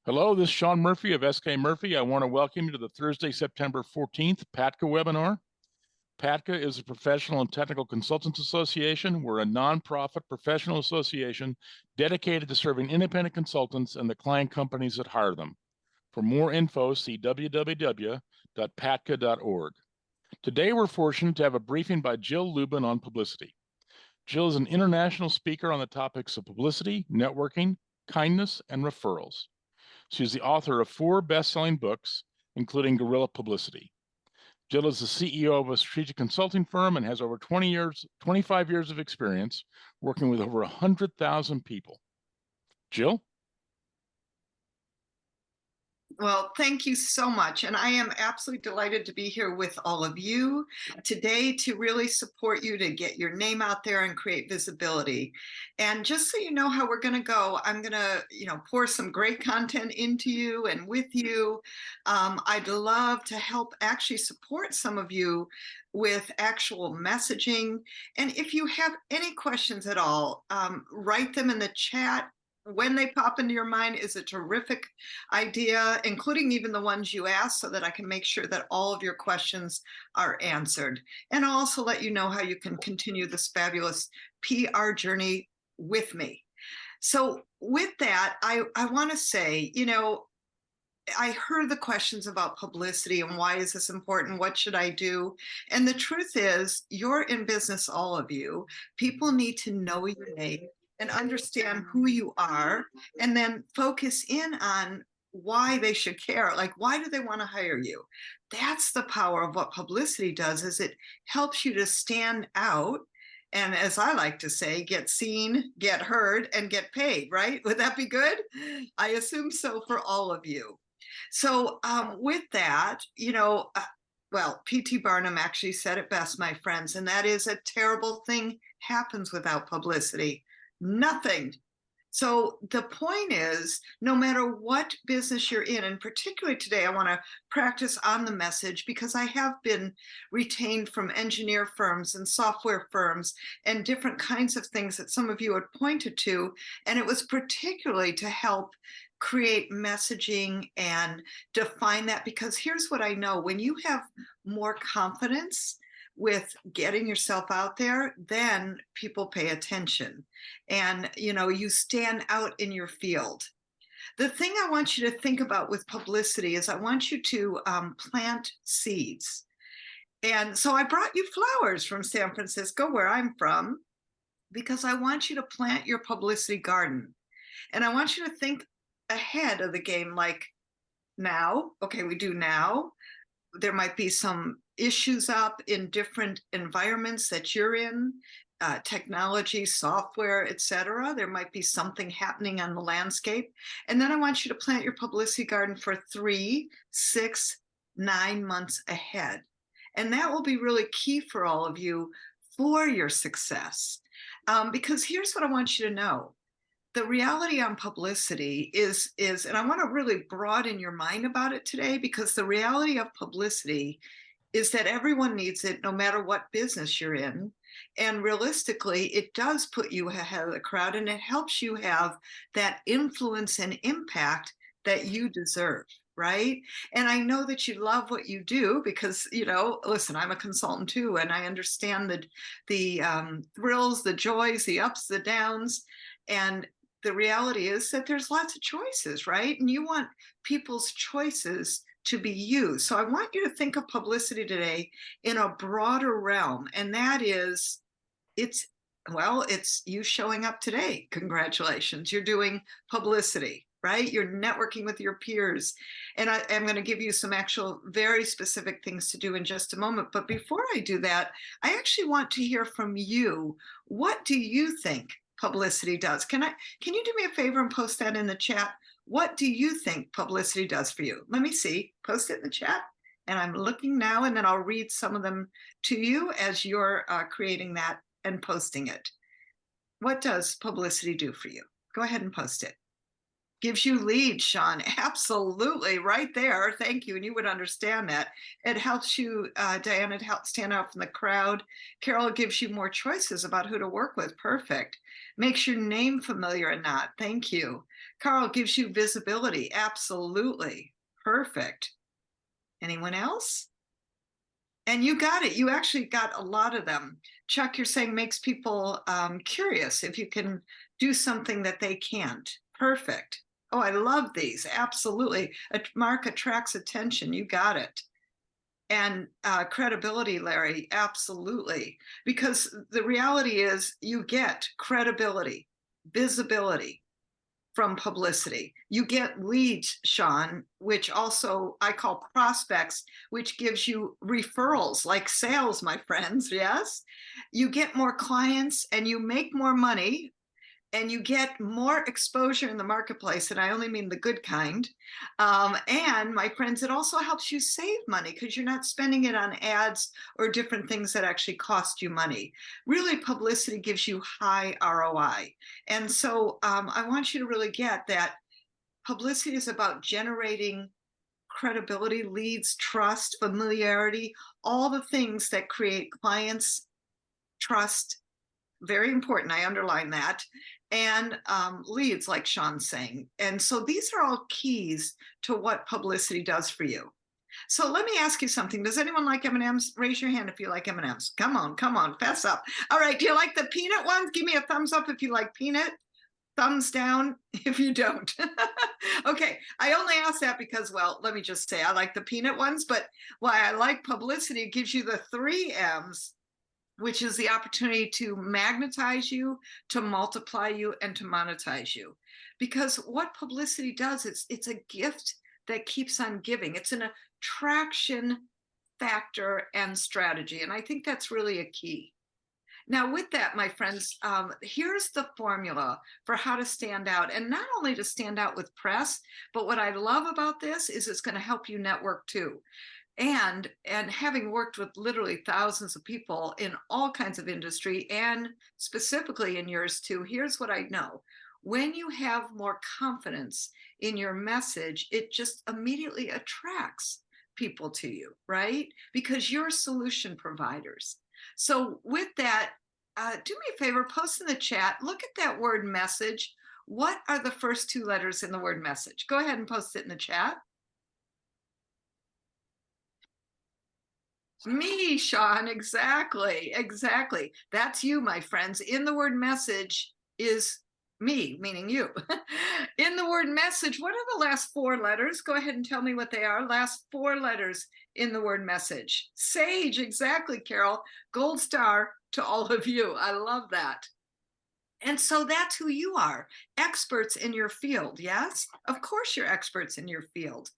Hello, this is Sean Murphy of SK Murphy. I want to welcome you to the Thursday, September 14th PATCA webinar. PATCA is a professional and technical consultants association. We're a nonprofit professional association dedicated to serving independent consultants and the client companies that hire them. For more info, see www.patka.org. Today, we're fortunate to have a briefing by Jill Lublin on publicity. Jill is an international speaker on the topics of publicity, networking, kindness, and referrals. She's the author of 4 best-selling books, including Guerrilla Publicity. Jill is the CEO of a strategic consulting firm and has over 25 years of experience working with over 100,000 people. Jill? Well, thank you so much. And I am absolutely delighted to be here with all of you today to really support you to get your name out there and create visibility. And just so you know how we're going to go, I'm going to, pour some great content into you and with you. I'd love to help actually support some of you with actual messaging. And if you have any questions at all, write them in the chat. When they pop into your mind is a terrific idea, including even the ones you asked, so that I can make sure that all of your questions are answered. And I'll also let you know how you can continue this fabulous PR journey with me. So with that, I want to say, I heard the questions about publicity and why is this important? What should I do? And the truth is, you're in business, all of you. People need to know your name and understand who you are, and then focus in on why they should care. Like, why do they want to hire you? That's the power of what publicity does, is it helps you to stand out. And as I like to say, get seen, get heard, and get paid, right? Would that be good? I assume so for all of you. So with that, well, P.T. Barnum actually said it best, my friends, and that is, a terrible thing happens without publicity. Nothing. So the point is, no matter what business you're in, and particularly today, I want to practice on the message because I have been retained from engineer firms and software firms and different kinds of things that some of you had pointed to. And it was particularly to help create messaging and define that, because here's what I know: when you have more confidence with getting yourself out there, then people pay attention and you stand out in your field. The thing I want you to think about with publicity is I want you to plant seeds. And so I brought you flowers from San Francisco, where I'm from, because I want you to plant your publicity garden. And I want you to think ahead of the game, like now. Okay, we do now. There might be some issues up in different environments that you're in, technology, software, etc. There might be something happening on the landscape. And then I want you to plant your publicity garden for 3, 6, 9 months ahead. And that will be really key for all of you for your success. Because here's what I want you to know. The reality on publicity is, and I want to really broaden your mind about it today, because the reality of publicity is that everyone needs it, no matter what business you're in. And realistically, it does put you ahead of the crowd, and it helps you have that influence and impact that you deserve, right? And I know that you love what you do because, listen, I'm a consultant too, and I understand the thrills, the joys, the ups, the downs. And the reality is that there's lots of choices, right? And you want people's choices to be you. So I want you to think of publicity today in a broader realm. And that is, it's you showing up today. Congratulations. You're doing publicity, right? You're networking with your peers. And I'm going to give you some actual very specific things to do in just a moment. But before I do that, I actually want to hear from you. What do you think publicity does? Can you do me a favor and post that in the chat? What do you think publicity does for you? Let me see. Post it in the chat. And I'm looking now, and then I'll read some of them to you as you're creating that and posting it. What does publicity do for you? Go ahead and post it. Gives you leads, Sean. Absolutely, right there. Thank you. And you would understand that. It helps you, Diane, it helps stand out from the crowd. Carol, gives you more choices about who to work with. Perfect. Makes your name familiar and not. Thank you. Carl, gives you visibility. Absolutely. Perfect. Anyone else? And you got it. You actually got a lot of them. Chuck, you're saying makes people curious if you can do something that they can't. Perfect. Oh, I love these. Absolutely. Mark attracts attention. You got it. And credibility, Larry. Absolutely. Because the reality is you get credibility, visibility from publicity. You get leads, Sean, which also I call prospects, which gives you referrals like sales, my friends. Yes. You get more clients and you make more money and you get more exposure in the marketplace. And I only mean the good kind. And my friends, it also helps you save money because you're not spending it on ads or different things that actually cost you money. Really, publicity gives you high ROI. And so I want you to really get that publicity is about generating credibility, leads, trust, familiarity, all the things that create clients, trust. Very important. I underline that. And leads, like Sean's saying. And so these are all keys to what publicity does for you. So let me ask you something. Does anyone like M&Ms? Raise your hand if you like M&Ms. Come on, fess up. All right, do you like the peanut ones? Give me a thumbs up if you like peanut. Thumbs down if you don't. Okay, I only ask that because, well, let me just say I like the peanut ones, but why I like publicity, it gives you the 3 M's, which is the opportunity to magnetize you, to multiply you, and to monetize you. Because what publicity does, it's a gift that keeps on giving. It's an attraction factor and strategy. And I think that's really a key. Now, with that, my friends, here's the formula for how to stand out, and not only to stand out with press, but what I love about this is it's going to help you network too. And having worked with literally thousands of people in all kinds of industry and specifically in yours too, here's what I know. When you have more confidence in your message, it just immediately attracts people to you, right? Because you're solution providers. So with that, do me a favor, post in the chat, look at that word message. What are the first 2 letters in the word message? Go ahead and post it in the chat. Me, Sean, exactly. That's you, my friends. In the word message is me, meaning you. In the word message, what are the last 4 letters? Go ahead and tell me what they are. Last 4 letters in the word message. Sage, exactly, Carol. Gold star to all of you. I love that. And so that's who you are, experts in your field. Yes, of course you're experts in your field.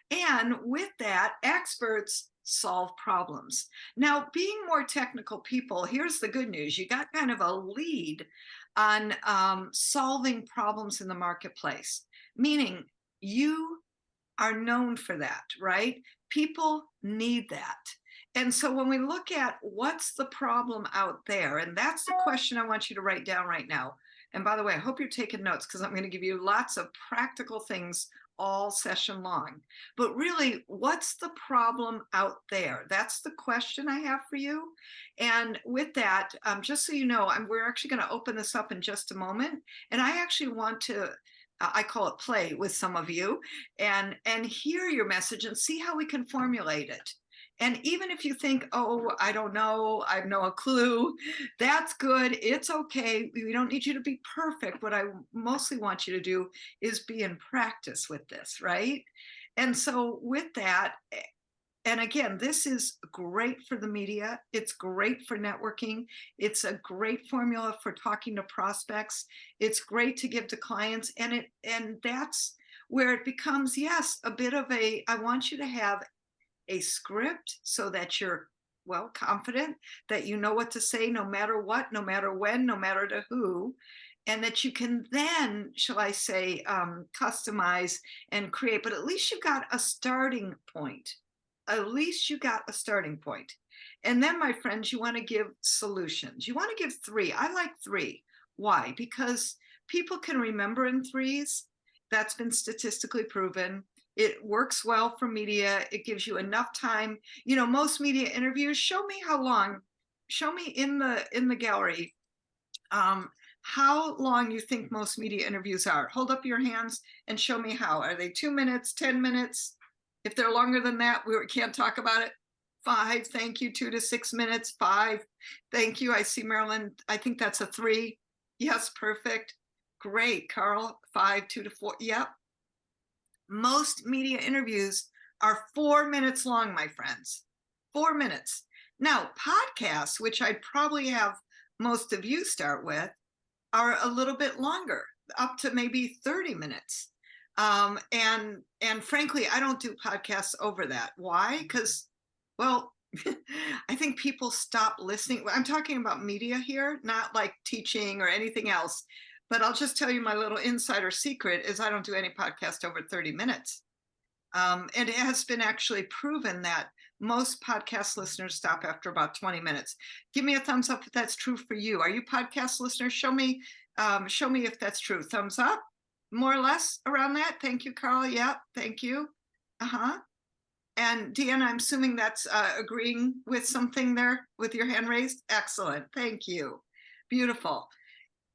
And with that, experts solve problems. Now, being more technical people, here's the good news. You got kind of a lead on solving problems in the marketplace, meaning you are known for that, right? People need that. And so when we look at what's the problem out there, and that's the question I want you to write down right now. And by the way, I hope you're taking notes because I'm going to give you lots of practical things all session long. But really, what's the problem out there? That's the question I have for you. And with that, just so you know, we're actually going to open this up in just a moment. And I actually want to I call it play with some of you and hear your message and see how we can formulate it. And even if you think, oh, I don't know, I have no clue, that's good. It's okay. We don't need you to be perfect. What I mostly want you to do is be in practice with this, right? And so with that, and again, this is great for the media. It's great for networking. It's a great formula for talking to prospects. It's great to give to clients. And that's where it becomes, yes, a bit of I want you to have a script so that you're well confident that you know what to say no matter what, no matter when, no matter to who, and that you can then, shall I say, customize and create. But at least you got a starting point. At least you got a starting point. And then, my friends, you want to give solutions. You want to give 3. I like 3. Why? Because people can remember in 3s. That's been statistically proven. It works well for media. It gives you enough time. You know, most media interviews, show me how long, show me in the gallery how long you think most media interviews are. Hold up your hands and show me how. Are they 2 minutes, 10 minutes? If they're longer than that, we can't talk about it. 5, thank you. 2 to 6 minutes. 5, thank you. I see Marilyn. I think that's a 3. Yes, perfect. Great, Carl. 5, 2 to 4. Yep. Most media interviews are 4 minutes long, my friends. 4 minutes. Now, podcasts, which I'd probably have most of you start with, are a little bit longer, up to maybe 30 minutes. And frankly, I don't do podcasts over that. Why? Because, well, I think people stop listening. I'm talking about media here, not like teaching or anything else. But I'll just tell you my little insider secret is I don't do any podcast over 30 minutes. And it has been actually proven that most podcast listeners stop after about 20 minutes. Give me a thumbs up if that's true for you. Are you podcast listeners? Show me if that's true. Thumbs up, more or less around that. Thank you, Carl. Yeah, thank you. And Deanna, I'm assuming that's agreeing with something there with your hand raised. Excellent. Thank you. Beautiful.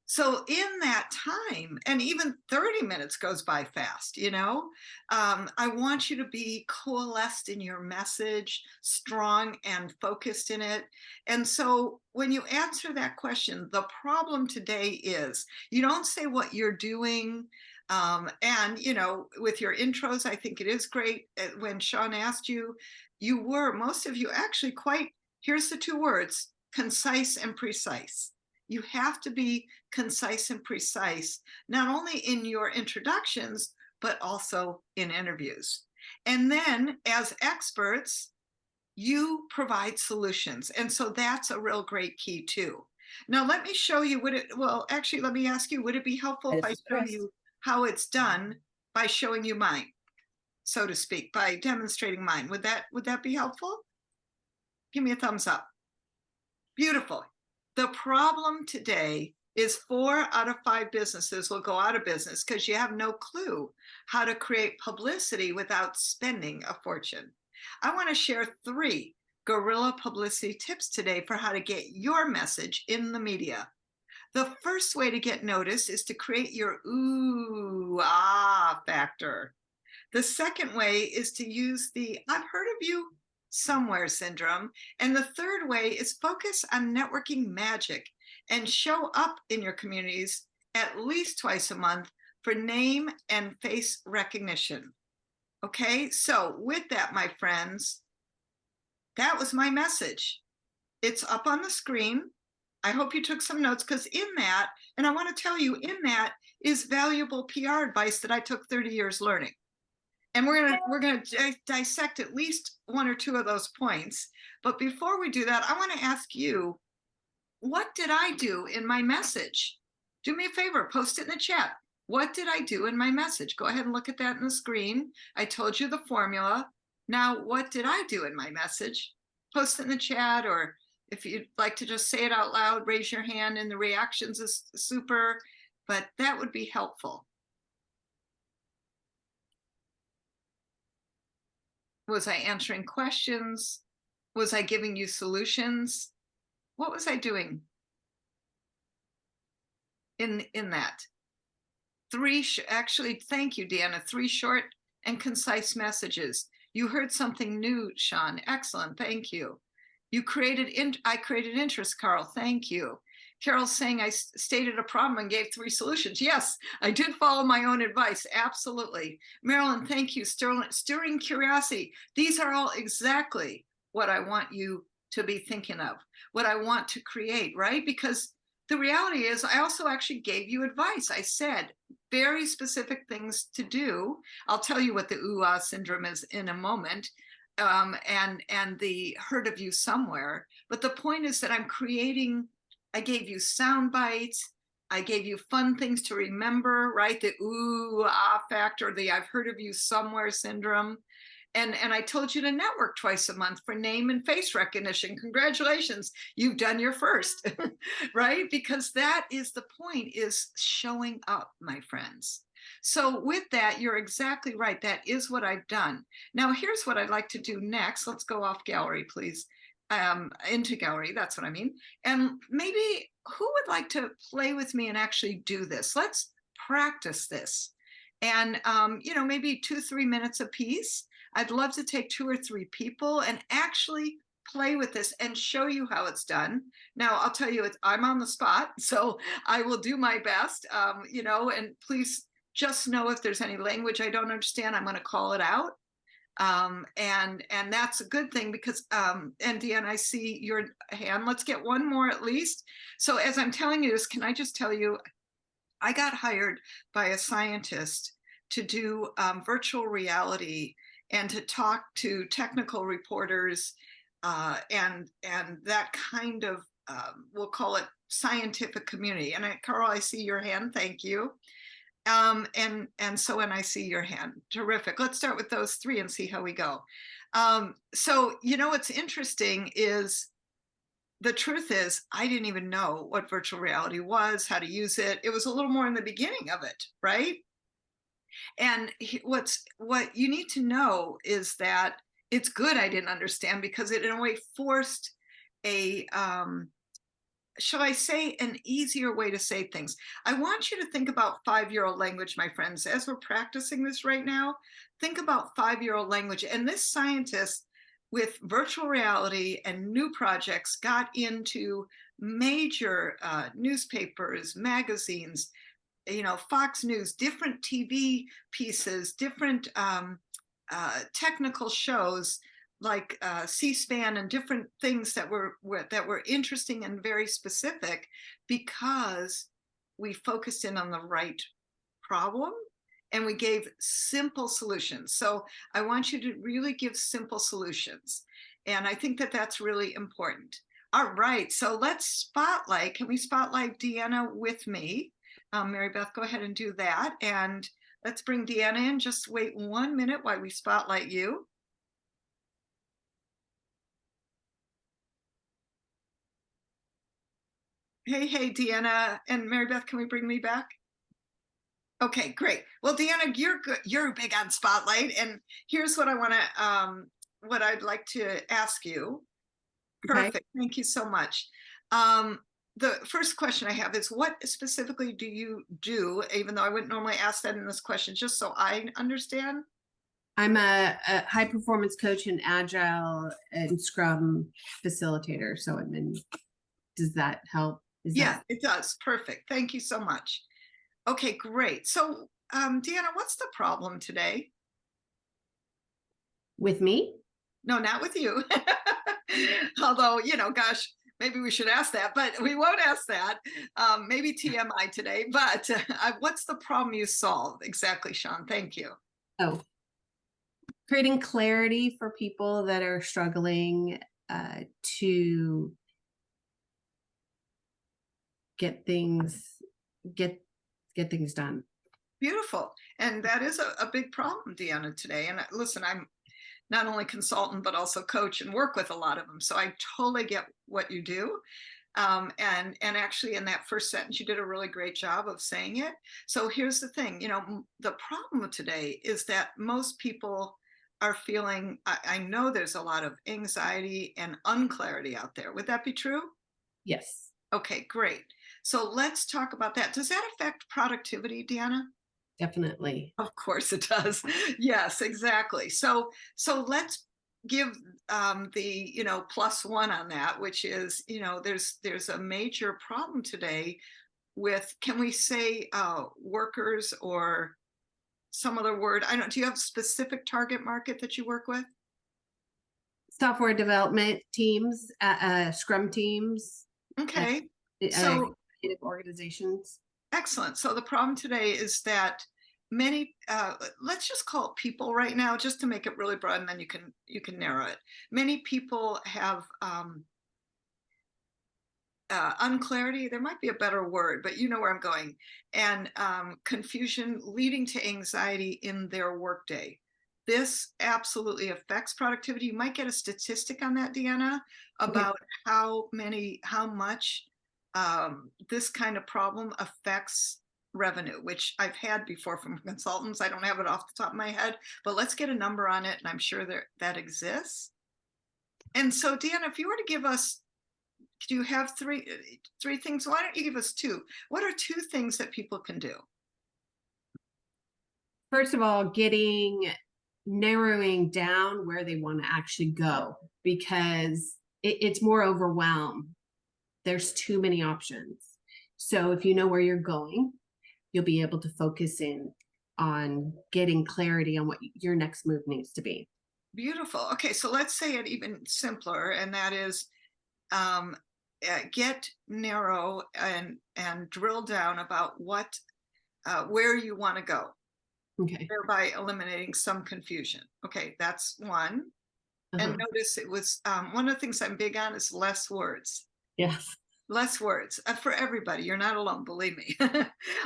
So in that time, and even 30 minutes goes by fast, you know, I want you to be coalesced in your message, strong and focused in it. And so when you answer that question, the problem today is you don't say what you're doing. And, you know, with your intros, I think it is great. When Sean asked you, most of you actually quite, here's the 2 words, concise and precise. You have to be concise and precise, not only in your introductions, but also in interviews. And then as experts, you provide solutions. And so that's a real great key too. Now, let me show you let me ask you, would it be helpful if I show you how it's done by showing you mine, so to speak, by demonstrating mine? Would that be helpful? Give me a thumbs up. Beautiful. The problem today is 4 out of 5 businesses will go out of business because you have no clue how to create publicity without spending a fortune. I want to share 3 guerrilla publicity tips today for how to get your message in the media. The first way to get noticed is to create your ooh, ah factor. The second way is to use the I've heard of you somewhere syndrome. And the third way is focus on networking magic and show up in your communities at least twice a month for name and face recognition. Okay, so with that, my friends, that was my message. It's up on the screen. I hope you took some notes, because in that, and I want to tell you, in that is valuable PR advice that I took 30 years learning. And we're gonna dissect at least 1 or 2 of those points. But before we do that, I want to ask you, what did I do in my message? Do me a favor, post it in the chat. What did I do in my message? Go ahead and look at that in the screen. I told you the formula. Now, what did I do in my message? Post it in the chat, or if you'd like to just say it out loud, raise your hand, and the reactions is super, but that would be helpful. Was I answering questions? Was I giving you solutions? What was I doing in that? 3, actually, thank you, Deanna, 3 short and concise messages. You heard something new, Sean. Excellent, thank you. I created interest, Carl. Thank you. Carol's saying I stated a problem and gave 3 solutions. Yes, I did follow my own advice. Absolutely. Marilyn, thank you. Stirring curiosity. These are all exactly what I want you to be thinking of, what I want to create, right? Because the reality is I also actually gave you advice. I said very specific things to do. I'll tell you what the ooh-ah syndrome is in a moment. And the heard of you somewhere. But the point is that I gave you sound bites. I gave you fun things to remember, right? The ooh, ah factor, the I've heard of you somewhere syndrome. And I told you to network twice a month for name and face recognition. Congratulations, you've done your first, right? Because that is the point, is showing up, my friends. So with that, you're exactly right. That is what I've done. Now, here's what I'd like to do next. Let's go off gallery, please. into gallery. That's what I mean. And maybe who would like to play with me and actually do this? Let's practice this. And, maybe 2-3 minutes a piece. I'd love to take 2 or 3 people and actually play with this and show you how it's done. Now, I'll tell you, I'm on the spot, so I will do my best, and please just know if there's any language I don't understand, I'm going to call it out. And that's a good thing because and Deanna, I see your hand. Let's get one more at least. So as I'm telling you this, can I just tell you, I got hired by a scientist to do virtual reality and to talk to technical reporters and that kind of we'll call it scientific community. And Carl, I see your hand. Thank you. And so when I see your hand, terrific. Let's start with those 3 and see how we go. So what's interesting is the truth is I didn't even know what virtual reality was, how to use it. It was a little more in the beginning of it, right? And what you need to know is that it's good I didn't understand because it in a way forced a shall I say, an easier way to say things. I want you to think about 5-year-old language, my friends. As we're practicing this right now, think about 5-year-old language. And this scientist with virtual reality and new projects got into major newspapers, magazines, Fox News, different TV pieces, different technical shows like C-SPAN and different things that were interesting and very specific because we focused in on the right problem and we gave simple solutions. So I want you to really give simple solutions. And I think that that's really important. All right, so let's spotlight. Can we spotlight Deanna with me? Mary Beth, go ahead and do that. And let's bring Deanna in. Just wait 1 minute while we spotlight you. Hey, Deanna and Mary Beth, can we bring me back? Okay, great. Well, Deanna, you're good. You're big on Spotlight, and here's what I want to, what I'd like to ask you. Perfect. Okay. Thank you so much. The first question I have is, what specifically do you do? Even though I wouldn't normally ask that in this question, just so I understand. I'm a high performance coach and agile and Scrum facilitator. So does that help? Yeah, it does. Perfect. Thank you so much. Okay, great. So, Deanna, what's the problem today? With me? No, not with you. Although, gosh, maybe we should ask that, but we won't ask that. Maybe TMI today, but what's the problem you solve? Exactly, Sean. Thank you. Oh, creating clarity for people that are struggling to get things done. Beautiful. And that is a big problem, Deanna, today. And listen, I'm not only consultant, but also coach and work with a lot of them. So I totally get what you do. And actually in that first sentence, you did a really great job of saying it. So here's the thing, the problem today is that most people are feeling, I know there's a lot of anxiety and unclarity out there. Would that be true? Yes. Okay, great. So let's talk about that. Does that affect productivity, Deanna? Definitely. Of course it does. Yes, exactly. So let's give the +1 on that, which is there's a major problem today with, can we say workers or some other word? I don't. Do you have a specific target market that you work with? Software development teams, Scrum teams. Okay. So organizations. Excellent. So the problem today is that many, let's just call it people right now, just to make it really broad, and then you can narrow it. Many people have unclarity. There might be a better word, but you know where I'm going. And confusion leading to anxiety in their workday. This absolutely affects productivity. You might get a statistic on that, Deanna, about how much this kind of problem affects revenue, which I've had before from consultants. I don't have it off the top of my head, but let's get a number on it, and I'm sure that exists. And so, Deanna, if you were to give us, do you have three things? Why don't you give us two? What are two things that people can do? First of all, narrowing down where they want to actually go, because it's more overwhelmed. There's too many options. So if you know where you're going, you'll be able to focus in on getting clarity on what your next move needs to be. Beautiful. Okay, so let's say it even simpler, and that is get narrow and drill down about what where you want to go, Okay. thereby eliminating some confusion. Okay, that's one. And notice it was one of the things I'm big on is less words. Yes. Less words for everybody. You're not alone, believe me.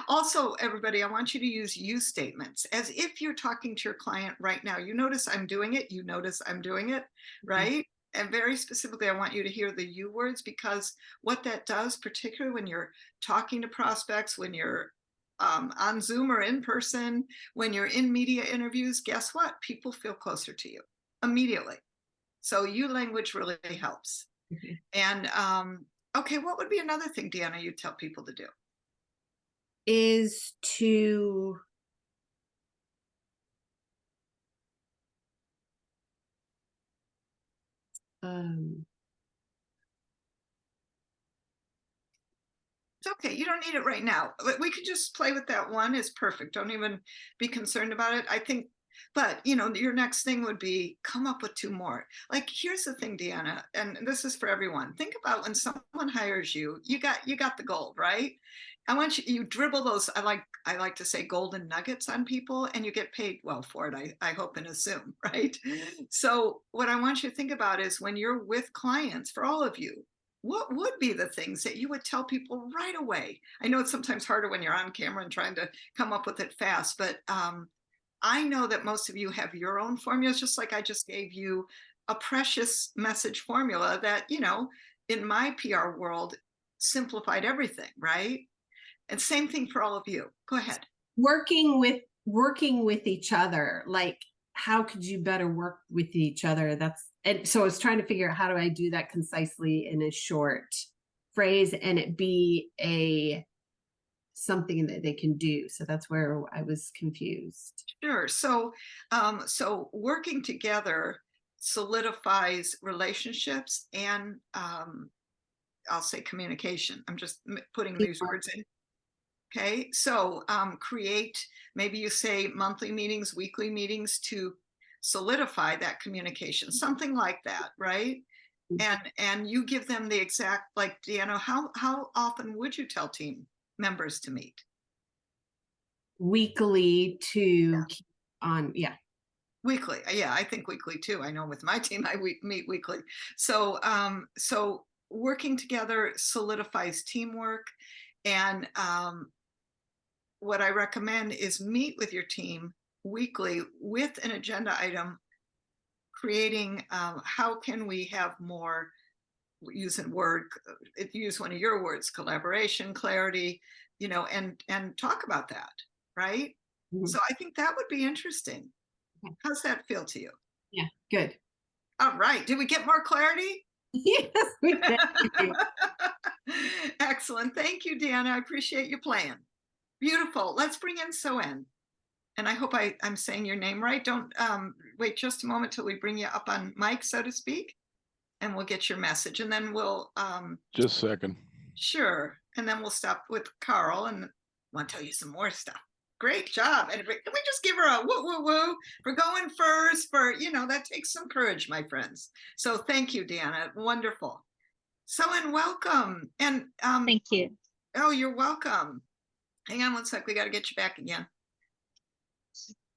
Also, everybody, I want you to use you statements as if you're talking to your client right now. You notice I'm doing it. You notice I'm doing it, right? And very specifically, I want you to hear the you words, because what that does, particularly when you're talking to prospects, when you're on Zoom or in person, when you're in media interviews, guess what? People feel closer to you immediately. So you language really helps. And okay, what would be another thing, Deanna, you tell people to do? Is to it's okay. You don't need it right now. We could just play with that. One is perfect. Don't even be concerned about it. I think, but you know, your next thing would be come up with two more. Like, here's the thing, Deanna, and this is for everyone. Think about when someone hires you, you got the gold, right? I want you dribble those, I like to say golden nuggets on people, and you get paid well for it, I hope and assume, right? So what I want you to think about is when you're with clients, for all of you, what would be the things that you would tell people right away? I know it's sometimes harder when you're on camera and trying to come up with it fast, but I know that most of you have your own formulas, just like I just gave you a precious message formula that, you know, in my PR world simplified everything, right? And same thing for all of you. Go ahead. Working with each other. Like, how could you better work with each other? And so I was trying to figure out, how do I do that concisely in a short phrase and it be something that they can do? So that's where I was confused. Sure. So working together solidifies relationships and I'll say communication. I'm just putting these words in. Okay, so create, maybe you say monthly meetings, weekly meetings to solidify that communication, something like that, right? And you give them the exact, like, Deanna, how often would you tell team members to meet? Weekly to keep on, Weekly, yeah, I think weekly too. I know with my team, I meet weekly. So so working together solidifies teamwork. And what I recommend is meet with your team weekly with an agenda item, creating how can we have more, use one of your words, collaboration, clarity, you know, and talk about that, right? So I think that would be interesting. How's that feel to you? Yeah, good. All right. Did we get more clarity? Yes, we did. Excellent. Thank you, Deanna. I appreciate you playing. Beautiful. Let's bring in So-En. And I hope I'm saying your name right. Don't wait just a moment till we bring you up on mic, so to speak, and we'll get your message. And then we'll just a second. Sure. And then we'll stop with Carl and want to tell you some more stuff. Great job. And can we just give her a woo, woo, woo for going first? For, you know, that takes some courage, my friends. So thank you, Deanna. Wonderful. So-En, welcome. And thank you. Oh, you're welcome. Hang on one sec. We got to get you back again.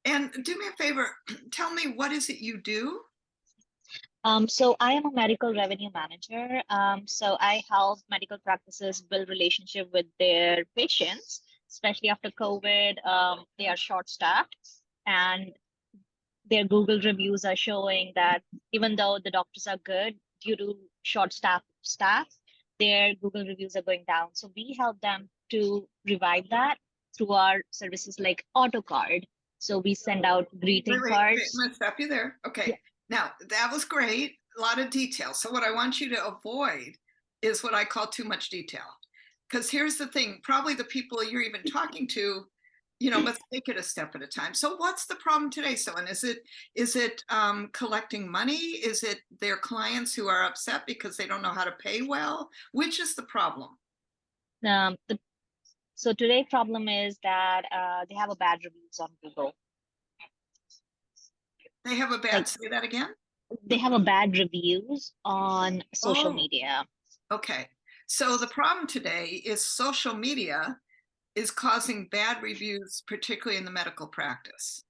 And do me a favor. Tell me, what is it you do? So I am a medical revenue manager. So I help medical practices build relationship with their patients, especially after COVID. They are short-staffed, and their Google reviews are showing that even though the doctors are good, due to short-staff, their Google reviews are going down. So we help them to revive that through our services like AutoCard. So we send out greeting cards. I'm going to stop you there. Okay. Yeah. Now, that was great. a lot of detail. So what I want you to avoid is what I call too much detail. Because here's the thing, probably the people you're even talking to, let's take it a step at a time. So what's the problem today? So, and is it collecting money? Is it their clients who are upset because they don't know how to pay well? Which is the problem? So today's problem is that they have a bad reviews on Google. They have a bad, say that again? They have a bad reviews on social media. Okay. So the problem today is social media is causing bad reviews, particularly in the medical practice.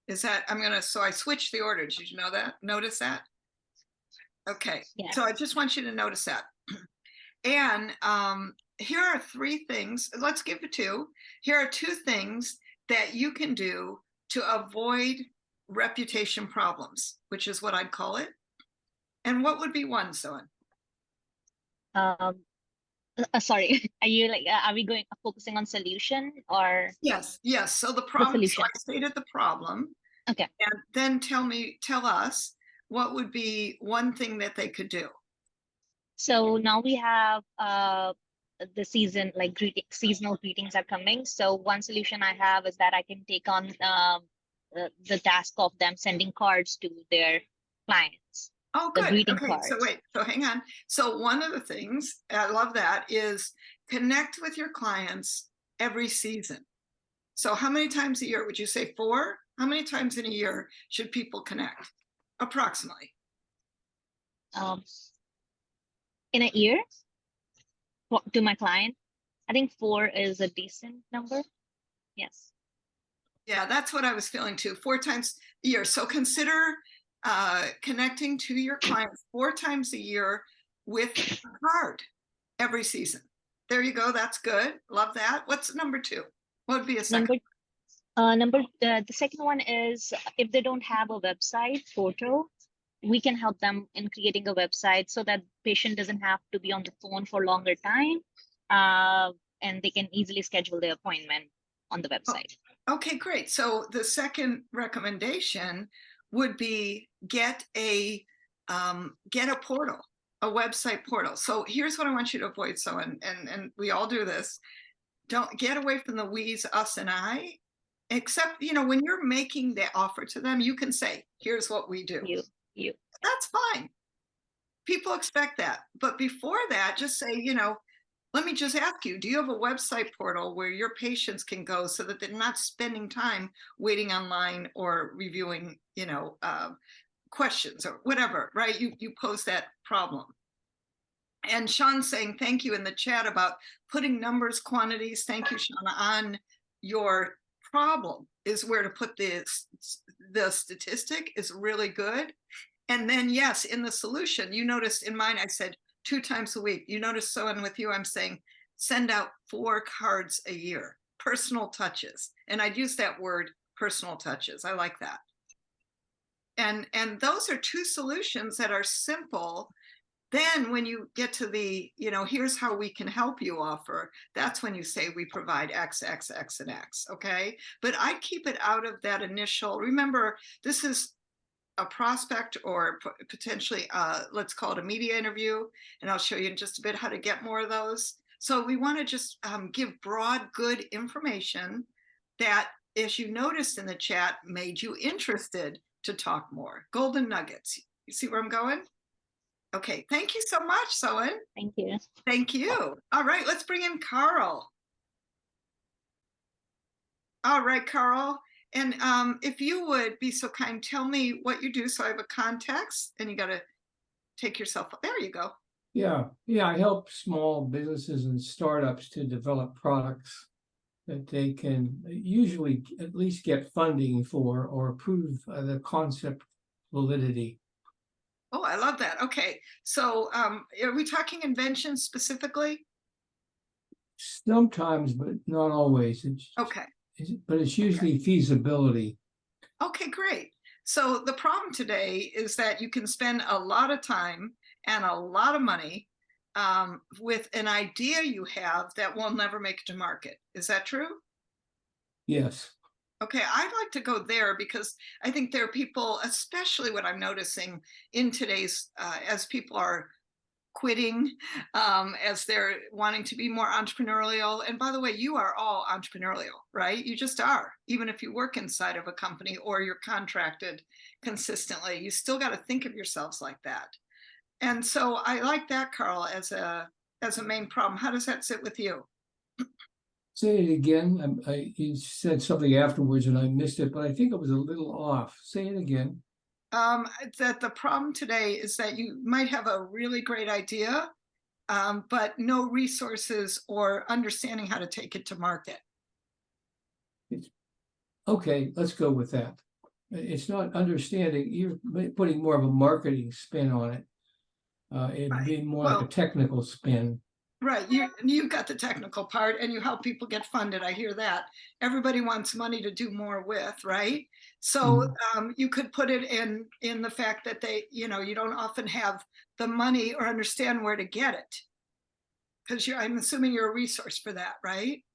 Is that, so I switched the order. Did you know that? Notice that? Okay. Yes. So I just want you to notice that. And here are 3 things. Let's give it 2. Here are 2 things that you can do to avoid reputation problems, which is what I'd call it. And what would be one, Soen? Sorry, are we focusing on solution or? Yes. So the problem, so I stated the problem. Okay. And then tell us what would be one thing that they could do. So now we have the season, seasonal greetings are coming. So one solution I have is that I can take on the task of them sending cards to their clients. Oh, good. Greeting Okay, cards. so hang on. So one of the things, I love that, is connect with your clients every season. So how many times a year would you say? 4? How many times in a year should people connect? Approximately. In a year to my client, I think 4 is a decent number. Yes. Yeah, that's what I was feeling too. 4 times a year. So consider connecting to your clients 4 times a year with a card every season. There you go. That's good. Love that. What's number 2? What would be a second? The second one is if they don't have a website portal, we can help them in creating a website so that patient doesn't have to be on the phone for longer time, and they can easily schedule their appointment on the website. Okay, great. So the second recommendation would be get a portal, a website portal. So here's what I want you to avoid. So, and we all do this. Don't get away from the we's, us, and I. Except, when you're making the offer to them, you can say, here's what we do. You. That's fine. People expect that. But before that, just say, let me just ask you, do you have a website portal where your patients can go so that they're not spending time waiting online or reviewing, questions or whatever, right? You pose that problem. And Sean's saying thank you in the chat about putting numbers, quantities. Thank you, Shauna, on your problem is where to put the statistic is really good. And then, yes, in the solution, you noticed in mine, I said 2 times a week. You notice, so, and with you, I'm saying send out 4 cards a year, personal touches. And I'd use that word, personal touches. I like that. And those are 2 solutions that are simple. Then when you get to the, here's how we can help you offer, that's when you say we provide X, X, X, and X, okay? But I keep it out of that initial, remember, this is a prospect or potentially, let's call it a media interview, and I'll show you in just a bit how to get more of those. So we want to just give broad, good information that, as you noticed in the chat, made you interested to talk more. Golden nuggets. You see where I'm going? Okay, thank you so much, Soen. Thank you. Thank you. All right, let's bring in Carl. All right, Carl. And if you would be so kind, tell me what you do so I have a context, and you got to take yourself up. There you go. Yeah, I help small businesses and startups to develop products that they can usually at least get funding for or prove the concept validity. Oh, I love that. Okay, so are we talking inventions specifically? Sometimes, but not always. Okay. But it's usually feasibility. Okay, great. So the problem today is that you can spend a lot of time and a lot of money with an idea you have that will never make it to market. Is that true? Yes. Okay, I'd like to go there because I think there are people, especially what I'm noticing in today's, as people are quitting, as they're wanting to be more entrepreneurial. And by the way, you are all entrepreneurial, right? You just are. Even if you work inside of a company or you're contracted consistently, you still got to think of yourselves like that. And so I like that, Carl, as a main problem. How does that sit with you? Say it again. You said something afterwards and I missed it, but I think it was a little off. Say it again. That the problem today is that you might have a really great idea, but no resources or understanding how to take it to market. Okay, let's go with that. It's not understanding. You're putting more of a marketing spin on it. It'd Right. be more like Well, a technical spin. Right. You got the technical part and you help people get funded. I hear that. Everybody wants money to do more with, right? So you could put it in the fact that you don't often have the money or understand where to get it. Because I'm assuming you're a resource for that, right?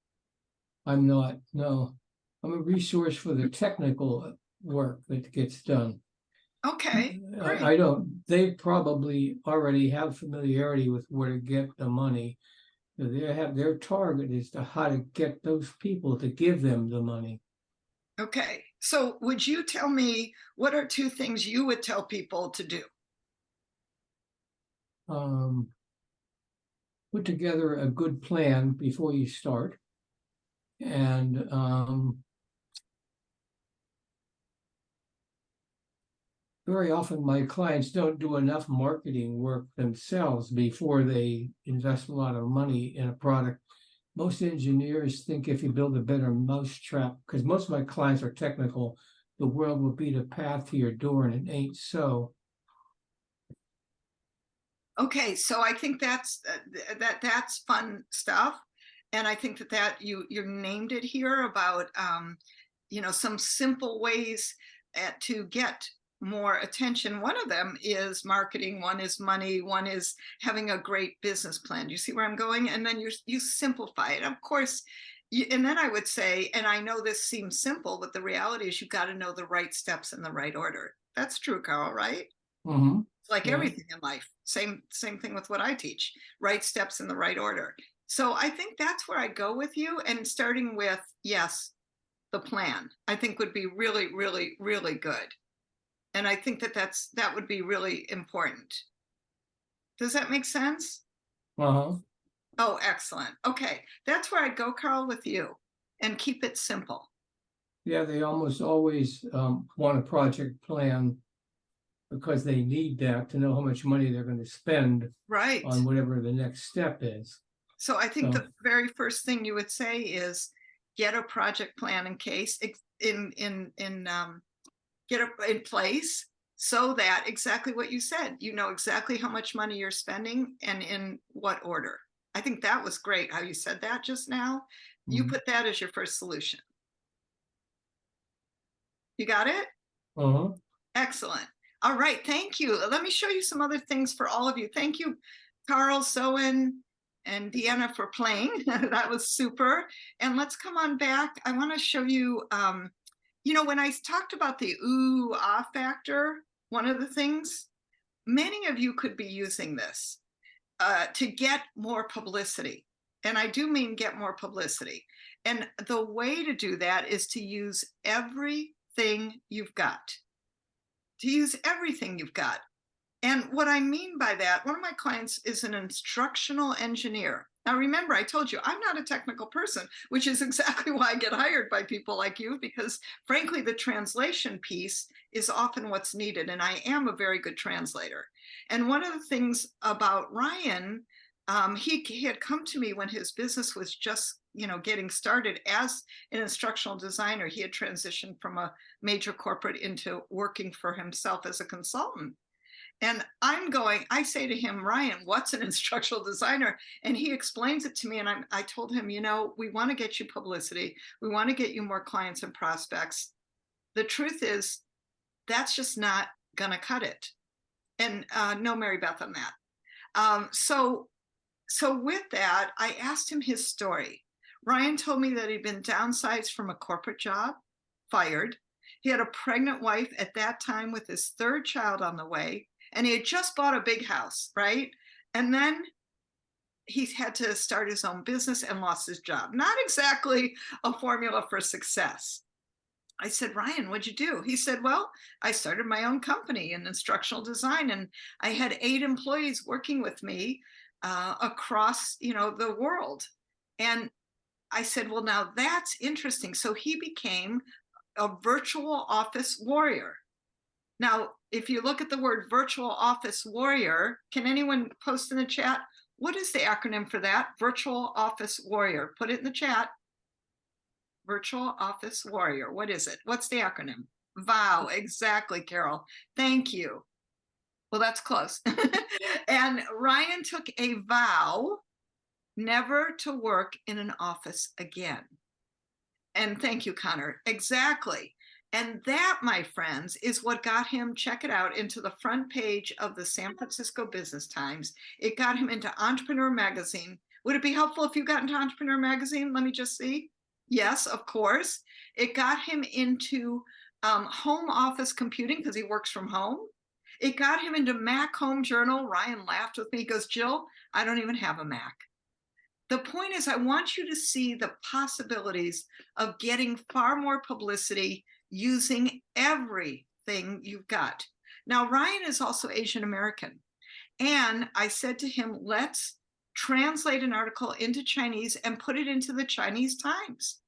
I'm not, no. I'm a resource for the technical work that gets done. Okay. Great. I don't, they probably already have familiarity with where to get the money. They have their target is to how to get those people to give them the money. Okay. So would you tell me what are two things you would tell people to do? Put together a good plan before you start. And very often my clients don't do enough marketing work themselves before they invest a lot of money in a product. Most engineers think if you build a better mousetrap, because most of my clients are technical, the world will be the path to your door, and it ain't so. Okay, so I think that's that's fun stuff, and I think that you named it here about some simple ways to get more attention. One of them is marketing, one is money, one is having a great business plan. Do you see where I'm going? And then you simplify it. Of course, and then I would say, and I know this seems simple, but the reality is you've got to know the right steps in the right order. That's true, Carl, right? Mm-hmm. Like Yeah. everything in life, same thing with what I teach, right steps in the right order. So I think that's where I go with you, and starting with, yes, the plan, I think would be really, really, really good. And I think that would be really important. Does that make sense? Uh-huh. Oh, excellent. Okay, that's where I go, Carl, with you, and keep it simple. Yeah, they almost always want a project plan because they need that to know how much money they're going to spend Right. on whatever the next step is. So I think the very first thing you would say is get a project plan get it in place, so that exactly what you said, you know exactly how much money you're spending and in what order. I think that was great how you said that just now. You put that as your first solution. You got it? Uh-huh. Excellent. All right. Thank you. Let me show you some other things for all of you. Thank you, Carl, Soen, and Deanna for playing. That was super. And let's come on back. I want to show you, when I talked about the ooh, ah factor, one of the things, many of you could be using this to get more publicity. And I do mean get more publicity. And the way to do that is to use everything you've got. To use everything you've got. And what I mean by that, one of my clients is an instructional engineer. Now, remember, I told you I'm not a technical person, which is exactly why I get hired by people like you, because frankly, the translation piece is often what's needed. And I am a very good translator. And one of the things about Ryan, he had come to me when his business was just getting started as an instructional designer. He had transitioned from a major corporate into working for himself as a consultant. And I say to him, Ryan, what's an instructional designer? And he explains it to me. And I told him, we want to get you publicity. We want to get you more clients and prospects. The truth is, that's just not going to cut it. And no, Mary Beth, on that. So with that, I asked him his story. Ryan told me that he'd been downsized from a corporate job. fired. He had a pregnant wife at that time with his third child on the way, and he had just bought a big house, right? And then he had to start his own business and lost his job. Not exactly a formula for success. I said, Ryan, what'd you do? He said, well, I started my own company in instructional design, and I had 8 employees working with me across, the world. And I said, well, now that's interesting. So he became a virtual office warrior. Now, if you look at the word virtual office warrior, can anyone post in the chat? What is the acronym for that? Virtual office warrior. Put it in the chat. Virtual office warrior. What is it? What's the acronym? VOW. Exactly, Carol. Thank you. Well, that's close. And Ryan took a vow never to work in an office again. And thank you, Connor. Exactly. And that, my friends, is what got him, check it out, into the front page of the San Francisco Business Times. It got him into Entrepreneur Magazine. Would it be helpful if you got into Entrepreneur Magazine? Let me just see. Yes, of course. It got him into home office computing because he works from home. It got him into Mac Home Journal. Ryan laughed with me. He goes, Jill, I don't even have a Mac. The point is, I want you to see the possibilities of getting far more publicity using everything you've got. Now, Ryan is also Asian American. And I said to him, let's translate an article into Chinese and put it into the Chinese Times.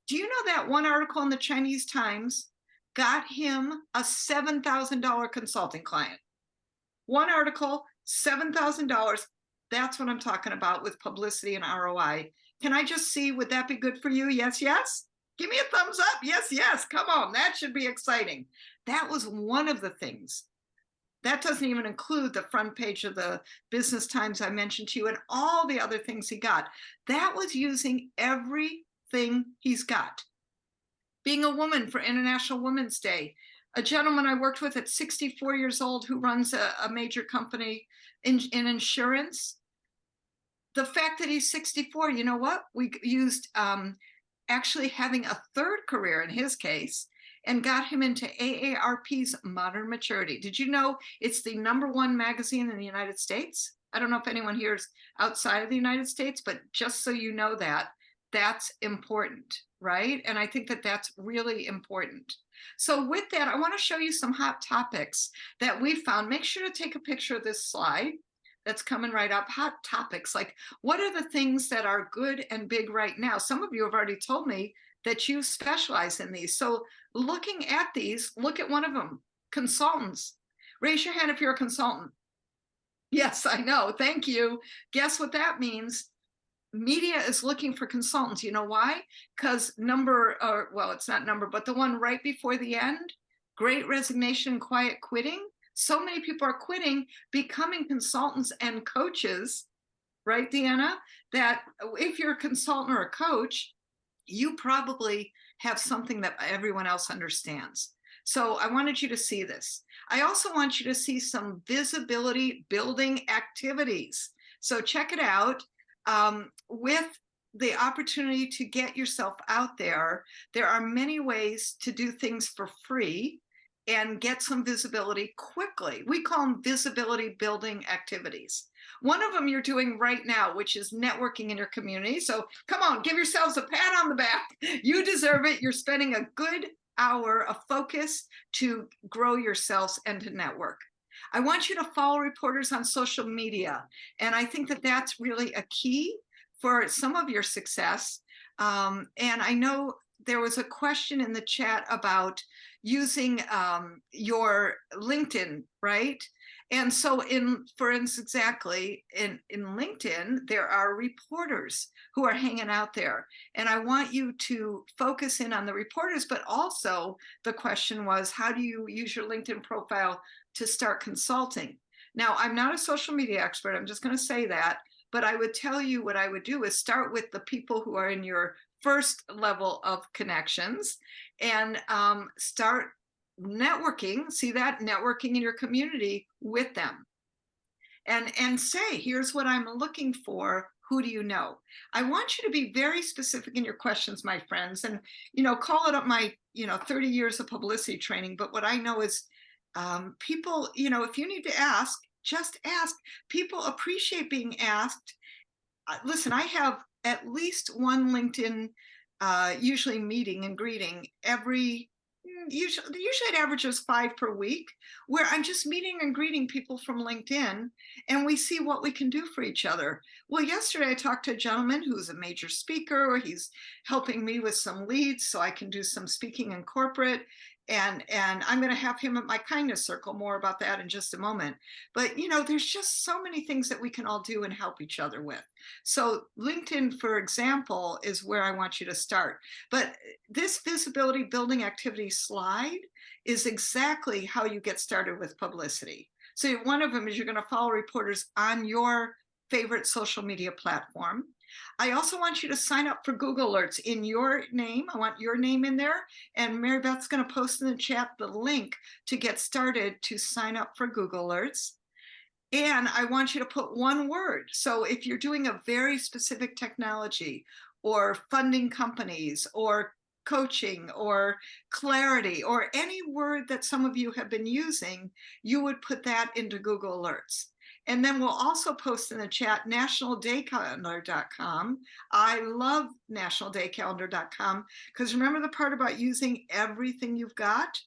Do you know that one article in the Chinese Times got him a $7,000 consulting client? One article, $7,000. That's what I'm talking about with publicity and ROI. Can I just see, would that be good for you? Yes, yes. Give me a thumbs up. Yes, yes. Come on. That should be exciting. That was one of the things. That doesn't even include the front page of the Business Times I mentioned to you and all the other things he got. That was using everything he's got. Being a woman for International Women's Day. A gentleman I worked with at 64 years old who runs a major company in insurance. The fact that he's 64, you know what? We used actually having a third career in his case and got him into AARP's Modern Maturity. Did you know it's the #1 magazine in the United States? I don't know if anyone here is outside of the United States, but just so you know that, that's important, right? And I think that that's really important. So with that, I want to show you some hot topics that we found. Make sure to take a picture of this slide that's coming right up. Hot topics, like what are the things that are good and big right now? Some of you have already told me that you specialize in these. So looking at these, look at one of them, consultants. Raise your hand if you're a consultant. Yes, I know. Thank you. Guess what that means? Media is looking for consultants. You know why? Because it's not number, but the one right before the end, Great Resignation, Quiet Quitting. So many people are quitting, becoming consultants and coaches, right, Deanna? That if you're a consultant or a coach, you probably have something that everyone else understands. So I wanted you to see this. I also want you to see some visibility building activities. So check it out. With the opportunity to get yourself out there, there are many ways to do things for free and get some visibility quickly. We call them visibility building activities. One of them you're doing right now, which is networking in your community. So come on, give yourselves a pat on the back. You deserve it. You're spending a good hour of focus to grow yourselves and to network. I want you to follow reporters on social media. And I think that that's really a key for some of your success. And I know there was a question in the chat about using your LinkedIn, right? And so for instance, exactly in LinkedIn, there are reporters who are hanging out there. And I want you to focus in on the reporters, but also the question was, how do you use your LinkedIn profile to start consulting? Now, I'm not a social media expert. I'm just going to say that. But I would tell you what I would do is start with the people who are in your first level of connections and start networking. See that? Networking in your community with them. And say, here's what I'm looking for. Who do you know? I want you to be very specific in your questions, my friends, and, call it up my, 30 years of publicity training. But what I know is people, if you need to ask, just ask. People appreciate being asked. Listen, I have at least one LinkedIn, usually meeting and greeting usually it averages 5 per week, where I'm just meeting and greeting people from LinkedIn, and we see what we can do for each other. Well, yesterday I talked to a gentleman who's a major speaker. He's helping me with some leads so I can do some speaking in corporate. And I'm going to have him at my kindness circle. More about that in just a moment. But, there's just so many things that we can all do and help each other with. So LinkedIn, for example, is where I want you to start. But this visibility building activity slide is exactly how you get started with publicity. So one of them is you're going to follow reporters on your favorite social media platform. I also want you to sign up for Google Alerts in your name. I want your name in there. And Mary Beth's going to post in the chat the link to get started to sign up for Google Alerts. And I want you to put one word. So if you're doing a very specific technology or funding companies or coaching or clarity or any word that some of you have been using, you would put that into Google Alerts. And then we'll also post in the chat nationaldaycalendar.com. I love nationaldaycalendar.com because remember the part about using everything you've got?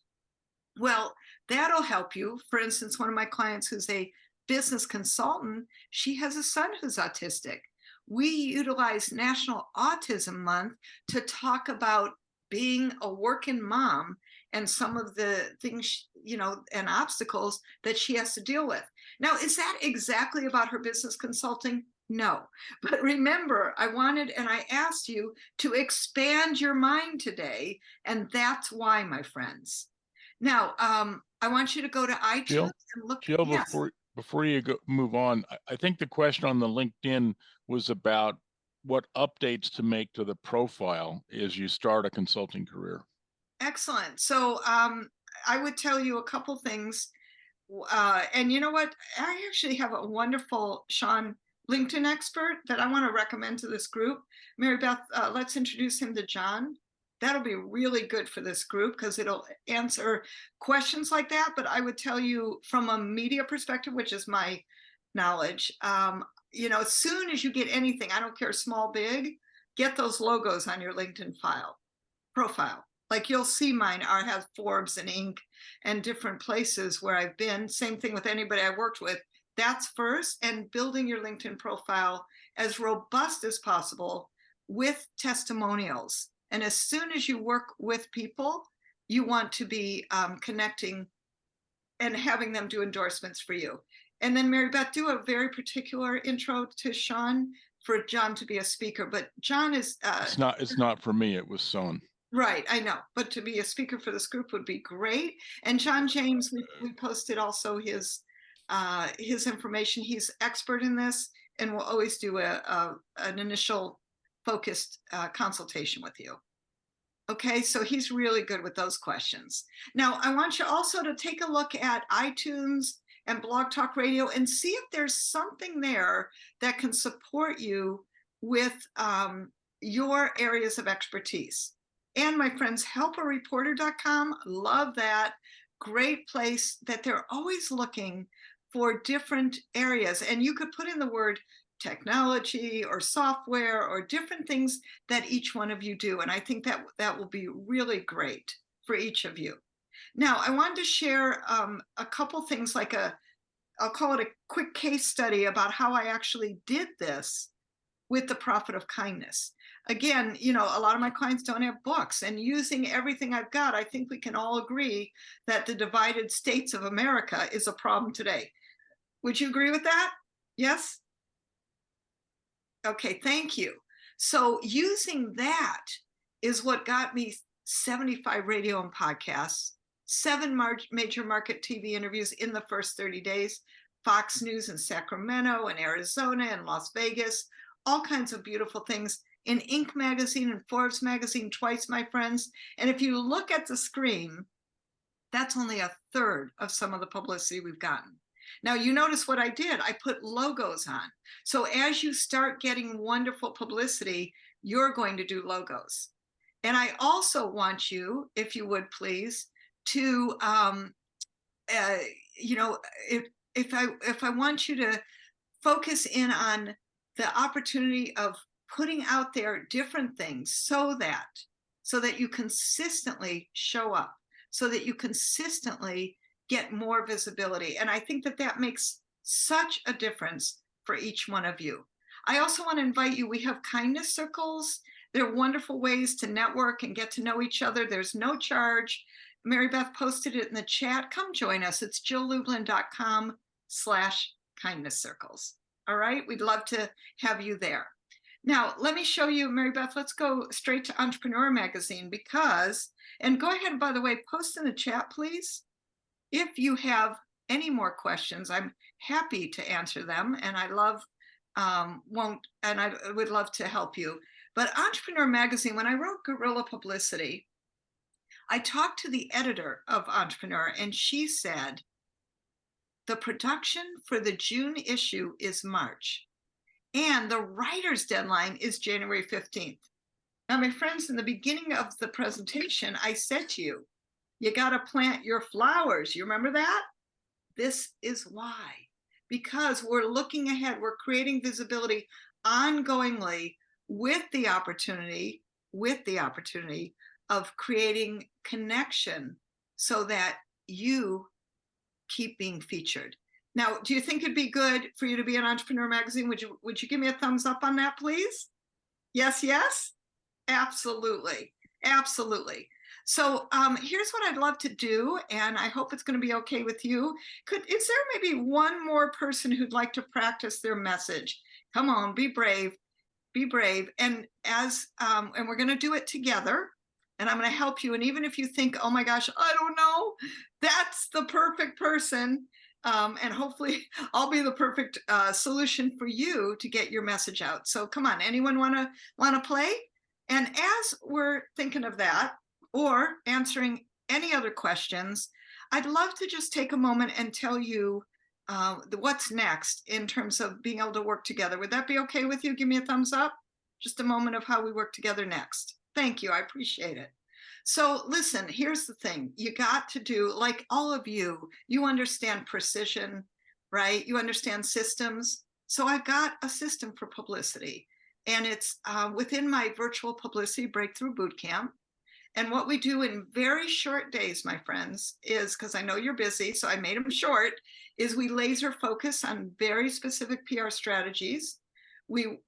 Well, that'll help you. For instance, one of my clients who's a business consultant, she has a son who's autistic. We utilize National Autism Month to talk about being a working mom and some of the things, and obstacles that she has to deal with. Now, is that exactly about her business consulting? No. But remember, I asked you to expand your mind today. And that's why, my friends. Now, I want you to go to iTunes and look. Jill, Yes. before you move on, I think the question on the LinkedIn was about what updates to make to the profile as you start a consulting career. Excellent. So I would tell you a couple things. And you know what? I actually have a wonderful Sean LinkedIn expert that I want to recommend to this group. Mary Beth, let's introduce him to John. That'll be really good for this group because it'll answer questions like that. But I would tell you from a media perspective, which is my knowledge, as soon as you get anything, I don't care, small, big, get those logos on your LinkedIn profile. Like you'll see mine have Forbes and Inc. and different places where I've been. Same thing with anybody I worked with. That's first, and building your LinkedIn profile as robust as possible with testimonials. And as soon as you work with people, you want to be connecting and having them do endorsements for you. And then Mary Beth, do a very particular intro to Sean for John to be a speaker. But John is it's not for me. It was Son. Right, I know, but to be a speaker for this group would be great. And John James, we posted also his information. He's expert in this, and we'll always do an initial focused consultation with you. Okay, so he's really good with those questions. Now, I want you also to take a look at iTunes and Blog Talk Radio and see if there's something there that can support you with your areas of expertise. And my friends, helpareporter.com, love that. Great place that they're always looking for different areas. And you could put in the word technology or software or different things that each one of you do. And I think that will be really great for each of you. Now, I wanted to share a couple things like I'll call it a quick case study about how I actually did this with the Profit of Kindness. Again, a lot of my clients don't have books, and using everything I've got, I think we can all agree that the divided states of America is a problem today. Would you agree with that? Yes? Okay, thank you. So using that is what got me 75 radio and podcasts, 7 major market TV interviews in the first 30 days, Fox News in Sacramento and Arizona and Las Vegas, all kinds of beautiful things. In Inc. magazine and Forbes magazine twice, my friends. And if you look at the screen, that's only a third of some of the publicity we've gotten. Now, you notice what I did. I put logos on. So as you start getting wonderful publicity, you're going to do logos. And I also want you, if you would please, to, you know, if I want you to focus in on the opportunity of putting out there different things so that you consistently show up, so that you consistently get more visibility. And I think that that makes such a difference for each one of you. I also want to invite you, we have kindness circles. They're wonderful ways to network and get to know each other. There's no charge. Mary Beth posted it in the chat. Come join us. It's jilllublin.com/kindness circles. All right, we'd love to have you there. Now, let me show you, Mary Beth, let's go straight to Entrepreneur Magazine because, and go ahead, by the way, post in the chat, please. If you have any more questions, I'm happy to answer them, and I would love to help you. But Entrepreneur Magazine, when I wrote Guerrilla Publicity, I talked to the editor of Entrepreneur, and she said, the production for the June issue is March, and the writer's deadline is January 15th. Now, my friends, in the beginning of the presentation, I said to you, you got to plant your flowers. You remember that? This is why. Because we're looking ahead. We're creating visibility ongoingly with the opportunity of creating connection so that you keep being featured. Now, do you think it'd be good for you to be an Entrepreneur Magazine? Would you give me a thumbs up on that, please? Yes, yes? Absolutely. Absolutely. So here's what I'd love to do, and I hope it's going to be okay with you. Is there maybe one more person who'd like to practice their message? Come on, be brave, be brave. And and we're going to do it together, and I'm going to help you. And even if you think, oh my gosh, I don't know, that's the perfect person. And hopefully I'll be the perfect solution for you to get your message out. So come on, anyone want to play? And as we're thinking of that, or answering any other questions, I'd love to just take a moment and tell you what's next in terms of being able to work together. Would that be okay with you? Give me a thumbs up. Just a moment of how we work together next. Thank you. I appreciate it. So listen, here's the thing. You got to do, like all of you understand precision, right? You understand systems. So I've got a system for publicity, and it's within my virtual publicity breakthrough bootcamp. And what we do in very short days, my friends, is, because I know you're busy, so I made them short, is we laser focus on very specific PR strategies. We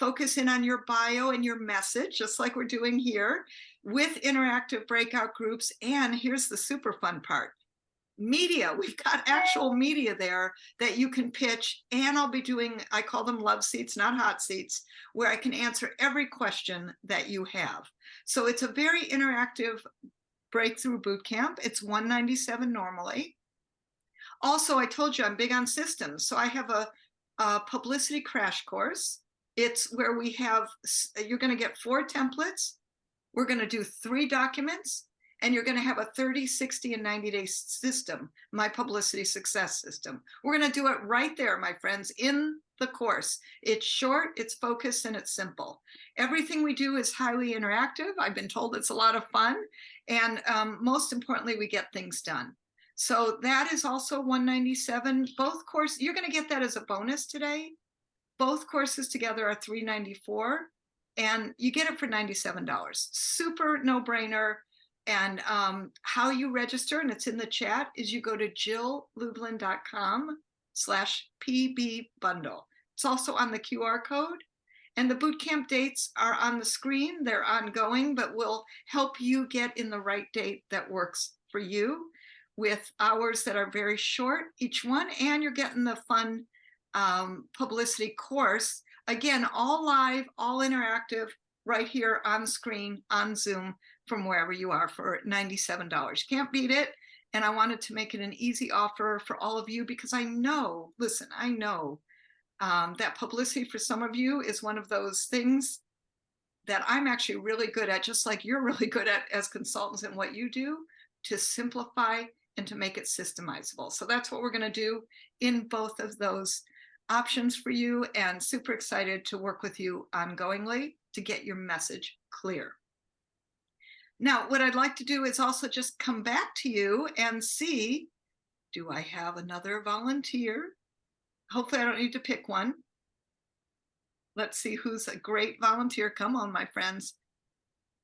focus in on your bio and your message, just like we're doing here, with interactive breakout groups. And here's the super fun part. Media, we've got actual media there that you can pitch, and I'll be doing, I call them love seats, not hot seats, where I can answer every question that you have. So it's a very interactive breakthrough bootcamp. It's $197 normally. Also, I told you I'm big on systems. So I have a publicity crash course. It's where we have, you're going to get 4 templates. We're going to do 3 documents. And you're going to have a 30, 60, and 90-day system, my publicity success system. We're going to do it right there, my friends, in the course. It's short, it's focused, and it's simple. Everything we do is highly interactive. I've been told it's a lot of fun. And most importantly, we get things done. So that is also $197. Both courses, you're going to get that as a bonus today. Both courses together are $394. And you get it for $97. Super no-brainer. And how you register, and it's in the chat, is you go to jilllublin.com/PB bundle. It's also on the QR code. And the bootcamp dates are on the screen. They're ongoing, but we'll help you get in the right date that works for you, with hours that are very short, each one. And you're getting the fun publicity course. Again, all live, all interactive, right here on screen, on Zoom, from wherever you are, for $97. Can't beat it. And I wanted to make it an easy offer for all of you, because I know, listen, I know that publicity for some of you is one of those things that I'm actually really good at, just like you're really good at as consultants in what you do, to simplify and to make it systemizable. So that's what we're going to do in both of those options for you, and super excited to work with you ongoingly to get your message clear. Now, what I'd like to do is also just come back to you and see, do I have another volunteer? Hopefully I don't need to pick one. Let's see who's a great volunteer. Come on, my friends.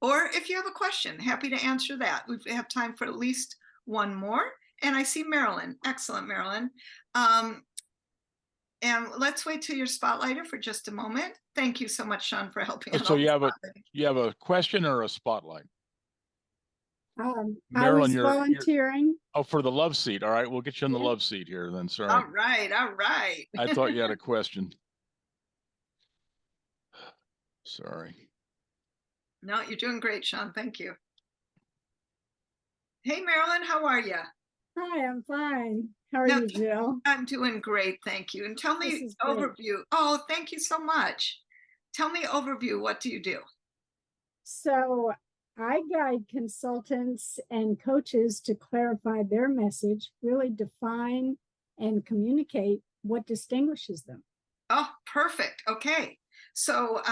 Or if you have a question, happy to answer that. We have time for at least one more. And I see Marilyn. Excellent, Marilyn. And let's wait till you're spotlighted for just a moment. Thank you so much, Sean, for helping. So you have a question or a spotlight? I Marilyn, was you're volunteering. oh, for the love seat. All right, we'll get you in the Yeah. love seat here then. Sorry. All right, all right. I thought you had a question. Sorry. No, you're doing great, Sean. Thank you. Hey, Marilyn, how are you? Hi, I'm fine. How are No, you, Jill? I'm doing great, thank you. And tell This me is great. overview. Oh, thank you so much. Tell me overview. What do you do? So I guide consultants and coaches to clarify their message, really define and communicate what distinguishes them. Oh, perfect. Okay. So,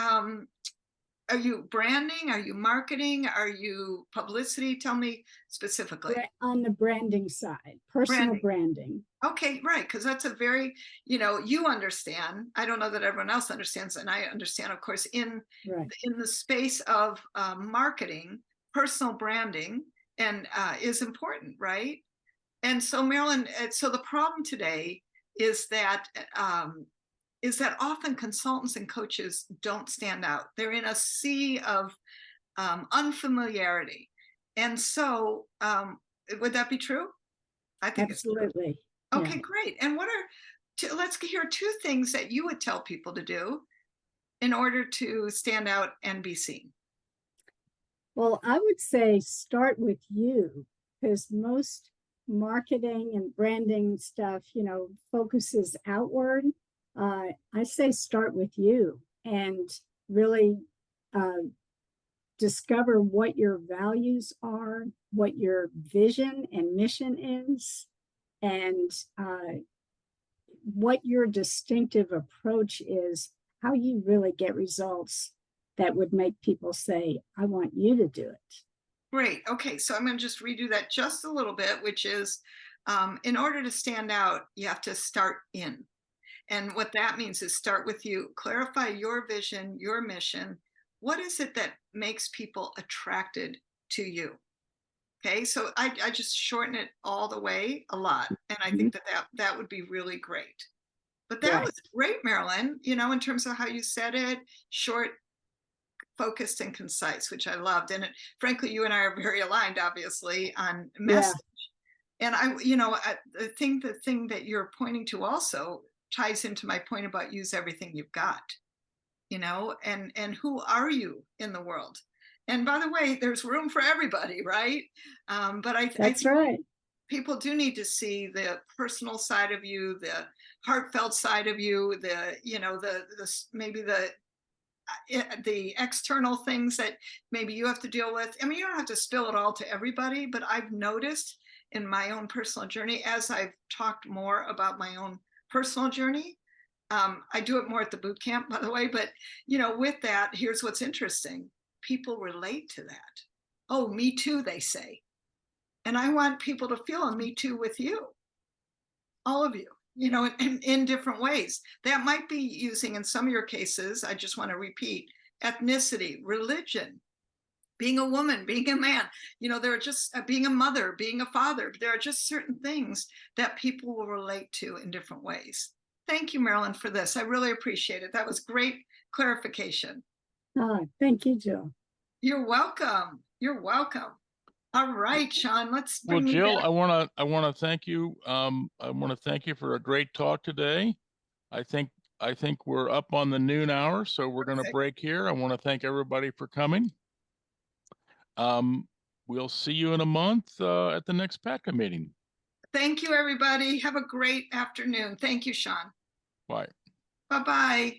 are you branding? Are you marketing? Are you publicity? Tell me specifically. On the branding side, personal branding. Okay, right. Because that's a very, you understand. I don't know that everyone else understands, and I understand, of course, in the space of marketing, personal branding and is important, right? And so, Marilyn, so the problem today is that often consultants and coaches don't stand out. They're in a sea of unfamiliarity. And so would that be true? I think Absolutely. It's true. Okay, great. And let's hear two things that you would tell people to do in order to stand out and be seen. Well, I would say start with you, because most marketing and branding stuff, focuses outward. I say start with you and really discover what your values are, what your vision and mission is, and what your distinctive approach is, how you really get results that would make people say, I want you to do it. Great. Okay, so I'm going to just redo that just a little bit, which is in order to stand out, you have to start in. And what that means is start with you, clarify your vision, your mission. What is it that makes people attracted to you? Okay, so I just shorten it all the way a lot. And I think that would be really great. But that was great, Marilyn, in terms of how you said it, short, focused, and concise, which I loved. And frankly, you and I are very aligned, obviously, on message. And the thing that you're pointing to also ties into my point about use everything you've got, and who are you in the world? And by the way, there's room for everybody, right? But I think right. People do need to see the personal side of you, the heartfelt side of you, maybe the external things that maybe you have to deal with. I mean, you don't have to spill it all to everybody, but I've noticed in my own personal journey, as I've talked more about my own personal journey, I do it more at the boot camp, by the way, but with that, here's what's interesting. People relate to that. Oh, me too, they say. And I want people to feel a me too with you, all of you, in different ways. That might be using, in some of your cases, I just want to repeat, ethnicity, religion, being a woman, being a man, there are just being a mother, being a father. There are just certain things that people will relate to in different ways. Thank you, Marilyn, for this. I really appreciate it. That was great clarification. Thank you, Jill. You're welcome. You're welcome. All right, Sean, let's bring you Jill, back. I want to thank you. I want to thank you for a great talk today. I think we're up on the noon hour, so we're going to break here. I want to thank everybody for coming. We'll see you in a month at the next PATCA meeting. Thank you, everybody. Have a great afternoon. Thank you, Sean. Bye. Bye-bye.